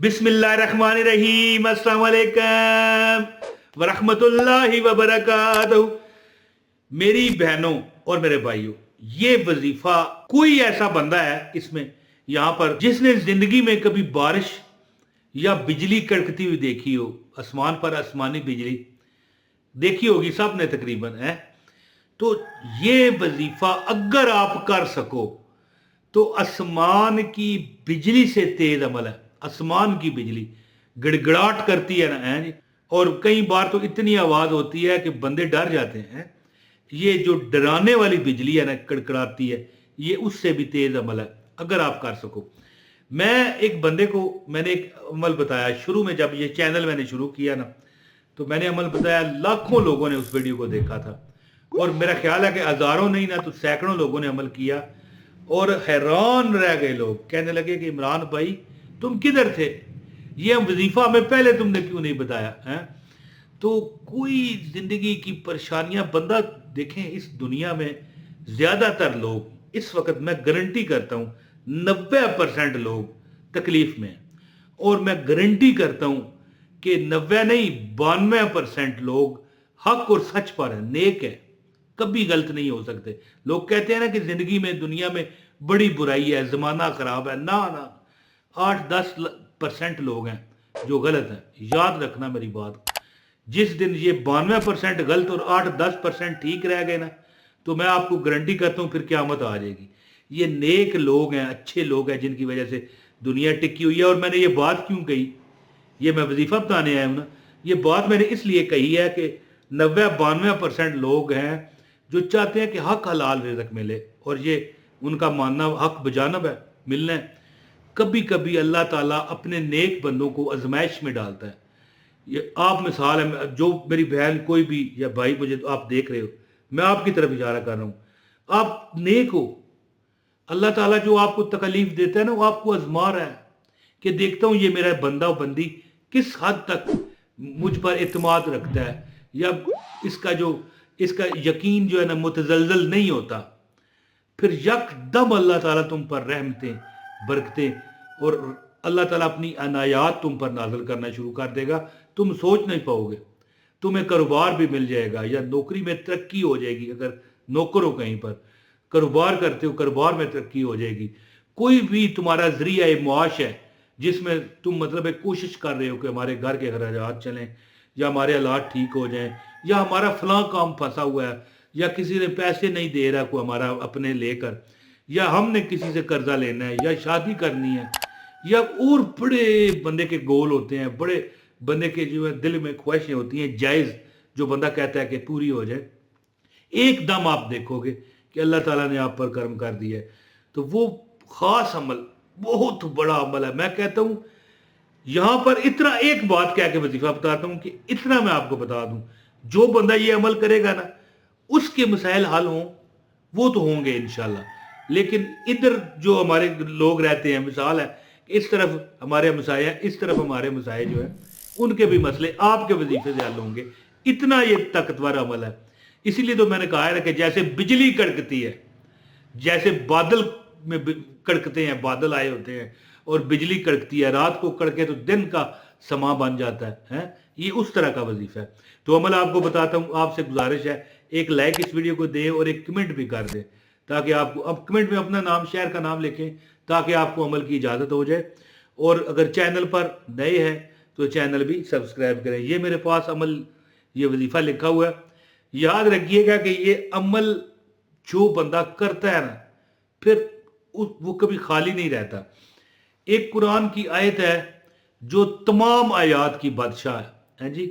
बिस्मिल्लाहिर्रहमानिर्रहीम, अस्सलाम वालेकुम वरहमतुल्लाहि वबरकातुहू। मेरी बहनों और मेरे भाइयों, ये वजीफा कोई ऐसा बंदा है इसमें यहां पर जिसने जिंदगी में कभी बारिश या बिजली कड़कती हुई देखी हो, आसमान पर आसमानी बिजली देखी होगी सब ने तकरीबन, है तो ये वजीफा अगर आप कर सको तो आसमान की बिजली से तेज अमल है। आसमान की बिजली गड़गड़ाहट करती है ना, है जी। और कई बार तो इतनी आवाज होती है कि बंदे डर जाते हैं। ये जो डराने वाली बिजली है ना, कड़कड़ाती है, ये उससे भी तेज अमल है अगर आप कर सको। मैं एक बंदे को मैंने एक अमल बताया शुरू में, जब ये चैनल मैंने शुरू किया ना, तो मैंने अमल बताया, लाखों लोगों ने उस वीडियो को देखा था और मेरा ख्याल है कि हजारों नहीं ना तो सैकड़ों लोगों ने अमल किया और हैरान रह गए। लोग कहने लगे कि इमरान भाई तुम किधर थे, ये वजीफा हमें पहले तुमने क्यों नहीं बताया है। तो कोई जिंदगी की परेशानियां बंदा देखें, इस दुनिया में ज्यादातर लोग इस वक्त मैं गारंटी करता हूं 90% लोग तकलीफ में हैं। और मैं गारंटी करता हूं कि 90 नहीं 92% लोग हक और सच पर है, नेक है, कभी गलत नहीं हो सकते। लोग कहते हैं ना कि जिंदगी में दुनिया में बड़ी बुराई है, जमाना खराब है, ना ना, 8-10% लोग हैं जो गलत हैं। याद रखना मेरी बात, जिस दिन ये 92% गलत और 8-10% ठीक रह गए ना, तो मैं आपको गारंटी करता हूं फिर क़यामत आ जाएगी। ये नेक लोग हैं, अच्छे लोग हैं, जिनकी वजह से दुनिया टिकी हुई है। और मैंने ये बात क्यों कही, ये मैं वजीफा बताने आया हूं ना, ये बात मैंने इसलिए कही है कि 90-92% लोग हैं जो चाहते हैं कि हक हलाल रिज़्क मिले, और ये उनका मानना हक बजानब है, मिलना है। कभी कभी अल्लाह ताला अपने नेक बंदों को आजमाइश में डालता है। ये आप मिसाल है, जो मेरी बहन कोई भी या भाई मुझे तो आप देख रहे हो, मैं आपकी तरफ इशारा कर रहा हूँ, आप नेक हो, अल्लाह ताला जो आपको तकलीफ देता है ना, वो आपको आजमा रहा है कि देखता हूँ ये मेरा बंदा बंदी किस हद तक मुझ पर एतमाद रखता है, या इसका यकीन जो है ना मुतजलजल नहीं होता। फिर यकदम अल्लाह ताला तुम पर रहमतें, बरकतें और अल्लाह ताला अपनी अनायात तुम पर नाज़िल करना शुरू कर देगा। तुम सोच नहीं पाओगे, तुम्हें कारोबार भी मिल जाएगा या नौकरी में तरक्की हो जाएगी। अगर नौकर हो कहीं पर, कारोबार करते हो, कारोबार में तरक्की हो जाएगी। कोई भी तुम्हारा जरिया मुआश है जिसमें तुम मतलब एक कोशिश कर रहे हो कि हमारे घर के अखराजात चलें, या हमारे हालात ठीक हो जाएं, या हमारा फलां काम फंसा हुआ है, या किसी ने पैसे नहीं दे रहा को हमारा अपने लेकर, या हमने किसी से कर्जा लेना है, या शादी करनी है, या और बड़े बंदे के गोल होते हैं, बड़े बंदे के जो है दिल में ख्वाहिशें होती हैं जायज़, जो बंदा कहता है कि पूरी हो जाए। एकदम आप देखोगे कि अल्लाह ताला ने आप पर कर्म कर दिया है। तो वो खास अमल बहुत बड़ा अमल है। मैं कहता हूँ यहां पर इतना एक बात कह के वजीफा बताता हूं कि इतना मैं आपको बता दूं, जो बंदा ये अमल करेगा ना उसके मसाइल हल हों, वो तो होंगे इंशाल्लाह। लेकिन इधर जो हमारे लोग रहते हैं, मिसाल है इस तरफ हमारे मसाए हैं, इस तरफ हमारे मसाए जो है उनके भी मसले आपके वजीफे से हल होंगे। इतना ये ताकतवर अमल है। इसीलिए तो मैंने कहा है कि जैसे बिजली कड़कती है, जैसे बादल में कड़कते हैं, बादल आए होते हैं और बिजली कड़कती है, रात को कड़के तो दिन का समा बन जाता है, ये उस तरह का वजीफा है। तो अमल आपको बताता हूँ, आपसे गुजारिश है एक लाइक इस वीडियो को दें और एक कमेंट भी कर दें, ताकि आपको अब कमेंट में अपना नाम, शहर का नाम लिखें, ताकि आपको अमल की इजाज़त हो जाए। और अगर चैनल पर नए हैं तो चैनल भी सब्सक्राइब करें। ये मेरे पास अमल, ये वजीफा लिखा हुआ है। याद रखिएगा कि ये अमल जो बंदा करता है ना, फिर वो कभी खाली नहीं रहता। एक कुरान की आयत है जो तमाम आयात की बादशाह है जी।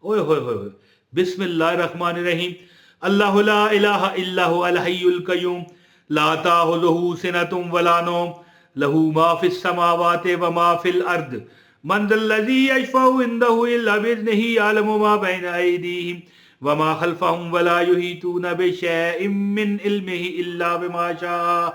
ओए होए होए, बिस्मिल्लाहिर्रहमानिर्रहीम, अल्लाहु ला इलाहा इल्ला हु अल हय्युल कय्यूम ला ताखुज़ुहु सिनतुम वला नौम लहू मा फिस समावाति व मा फिल अर्द मन ज़ल्लज़ी यशफ़उ इंदहु इल्ला बिइज़्निही यअलमु मा बैना अयदीहिम व मा खल्फ़हुम वला युहीतूना बिशैइन मिन इल्मिही इल्ला बिमा शाअ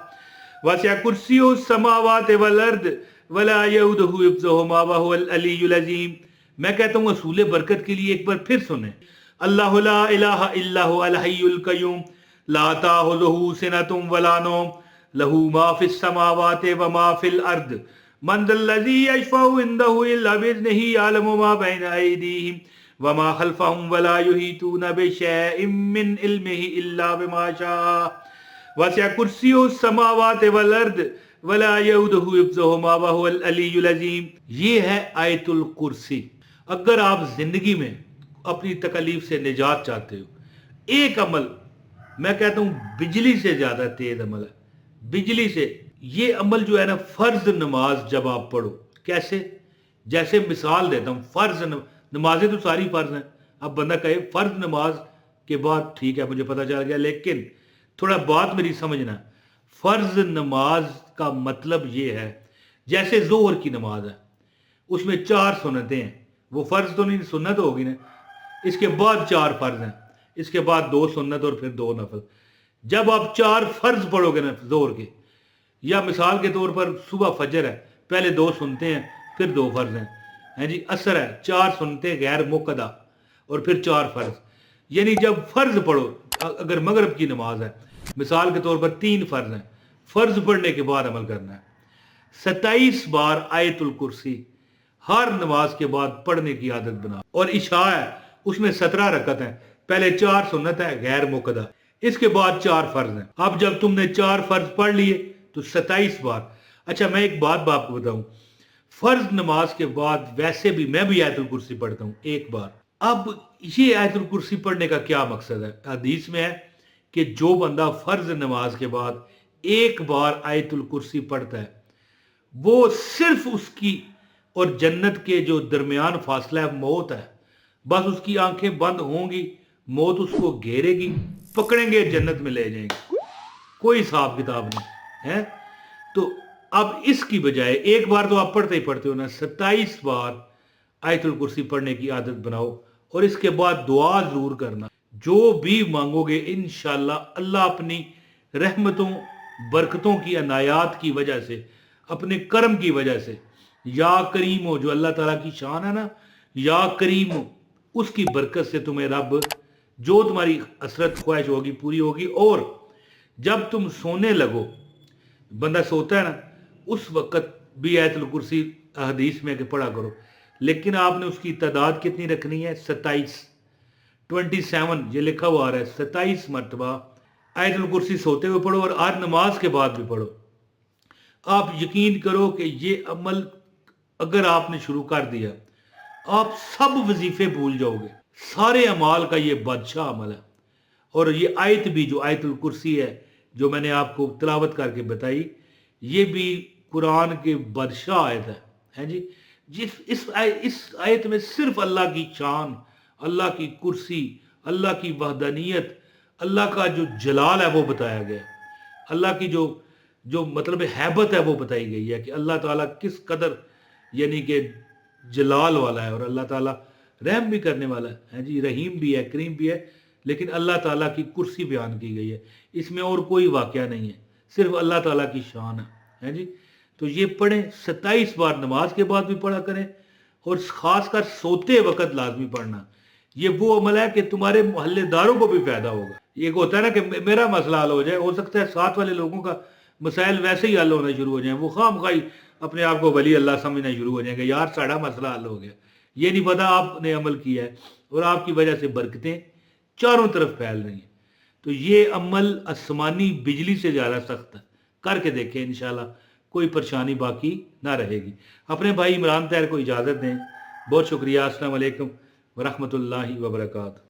वसिअ कुर्सियुहु समावाति वल अर्द वला यऊदुहु हिफ्ज़ुहुमा व हुवल अलिय्युल अज़ीम। मैं कहता हूँ असूल बरकत के लिए एक बार फिर सुने, अल्लाहु ला इलाहा इल्ला हु अल हय्युल कय्यूम ला ताखुज़ुहु सिनतुम वला नौम लहू मा फिस समावाति व मा फिल अर्द من ذا الذی یشفع عنده الا باذنہ یعلم ما بین ایدیہم وما خلفهم ولا یحیطون بشیء من علمہ الا بما شاء وسع کرسیہ السماوات والارض ولا یؤودہ حفظہما وہو العلی العظیم. یہ ہے آیت الکرسی. اگر آپ زندگی میں اپنی تکلیف سے نجات چاہتے ہو، ایک عمل میں کہتا ہوں بجلی سے زیادہ تیز عمل ہے، بجلی سے. یہ عمل جو ہے نا، فرض نماز جب آپ پڑھو. کیسے؟ جیسے مثال دیتا ہوں. فرض نمازیں تو ساری فرض ہیں. اب بندہ کہے فرض نماز کے بعد ٹھیک ہے مجھے پتہ چل گیا، لیکن تھوڑا بات میری سمجھنا. فرض نماز کا مطلب یہ ہے جیسے ظہر کی نماز ہے، اس میں 4 سنتیں ہیں. وہ فرض تو نہیں، سنت ہوگی نا. اس کے بعد 4 فرض ہیں، اس کے بعد 2 سنت اور پھر 2 نفل. جب آپ 4 فرض پڑھو گے نا ظہر کے، یا مثال کے طور پر صبح فجر ہے، پہلے 2 سنتے ہیں پھر 2 فرض ہیں جی. عصر ہے، 4 سنتے غیر مقدہ اور پھر 4 فرض. یعنی جب فرض پڑھو، اگر مغرب کی نماز ہے مثال کے طور پر 3 فرض ہیں، فرض پڑھنے کے بعد عمل کرنا ہے. 27 بار آیت الکرسی ہر نماز کے بعد پڑھنے کی عادت بنا. اور عشاء ہے، اس میں 17 رکعت ہیں، پہلے 4 سنت ہے غیر مقدہ، اس کے بعد 4 فرض ہیں. اب جب تم نے 4 فرض پڑھ لیے تو 27 بار. اچھا میں ایک بات آپ کو بتاؤں، فرض نماز کے بعد ویسے بھی میں بھی آیت الکرسی پڑھتا ہوں 1 بار. اب یہ آیت الکرسی پڑھنے کا کیا مقصد ہے؟ حدیث میں ہے کہ جو بندہ فرض نماز کے بعد 1 بار آیت الکرسی پڑھتا ہے، وہ صرف اس کی اور جنت کے جو درمیان فاصلہ ہے موت ہے، بس اس کی آنکھیں بند ہوں گی، موت اس کو گھیرے گی، پکڑیں گے جنت میں لے جائیں گے، کوئی حساب کتاب نہیں ہے. تو اب اس کی بجائے 1 بار تو آپ پڑھتے ہی پڑھتے ہو نا، 27 بار آیت الکرسی پڑھنے کی عادت بناؤ. اور اس کے بعد دعا ضرور کرنا، جو بھی مانگو گے انشاءاللہ اللہ اپنی رحمتوں برکتوں کی عنایات کی وجہ سے، اپنے کرم کی وجہ سے، یا کریم ہو جو اللہ تعالیٰ کی شان ہے نا، یا کریم ہو، اس کی برکت سے تمہیں رب جو تمہاری حسرت خواہش ہوگی پوری ہوگی. اور جب تم سونے لگو، بندہ سوتا ہے نا، اس وقت بھی آیت الکرسی حدیث میں کہ پڑھا کرو، لیکن آپ نے اس کی تعداد کتنی رکھنی ہے؟ 27 یہ لکھا ہوا آ رہا ہے. 27 مرتبہ آیت الکرسی سوتے ہوئے پڑھو اور ہر نماز کے بعد بھی پڑھو. آپ یقین کرو کہ یہ عمل اگر آپ نے شروع کر دیا، آپ سب وظیفے بھول جاؤ گے. سارے اعمال کا یہ بادشاہ عمل ہے. اور یہ آیت بھی جو آیت الکرسی ہے جو میں نے آپ کو تلاوت کر کے بتائی، یہ بھی قرآن کے بادشاہ آیت ہے جی. اس آیت میں صرف اللہ کی شان، اللہ کی کرسی، اللہ کی وحدانیت، اللہ کا جو جلال ہے وہ بتایا گیا. اللہ کی جو مطلب ہیبت ہے وہ بتائی گئی ہے کہ اللہ تعالیٰ کس قدر یعنی کہ جلال والا ہے. اور اللہ تعالیٰ رحم بھی کرنے والا ہے جی، رحیم بھی ہے، کریم بھی ہے. لیکن اللہ تعالیٰ کی کرسی بیان کی گئی ہے، اس میں اور کوئی واقعہ نہیں ہے، صرف اللہ تعالیٰ کی شان ہے جی. تو یہ پڑھیں، 27 بار نماز کے بعد بھی پڑھا کریں، اور خاص کر سوتے وقت لازمی پڑھنا. یہ وہ عمل ہے کہ تمہارے محلے داروں کو بھی فائدہ ہوگا. یہ ہوتا ہے نا کہ میرا مسئلہ حل ہو جائے، ہو سکتا ہے ساتھ والے لوگوں کا مسائل ویسے ہی حل ہونا شروع ہو جائیں، وہ خواہ مخواہ اپنے آپ کو ولی اللہ سمجھنا شروع ہو جائیں گے، یار ساڑھا مسئلہ حل ہو گیا. یہ نہیں پتا آپ نے عمل کیا ہے اور آپ کی وجہ سے برکتیں چاروں طرف پھیل رہی ہیں. تو یہ عمل آسمانی بجلی سے زیادہ سخت ہے، کر کے دیکھیں انشاءاللہ کوئی پریشانی باقی نہ رہے گی. اپنے بھائی عمران طاہر کو اجازت دیں. بہت شکریہ. السلام علیکم ورحمۃ اللہ وبرکاتہ.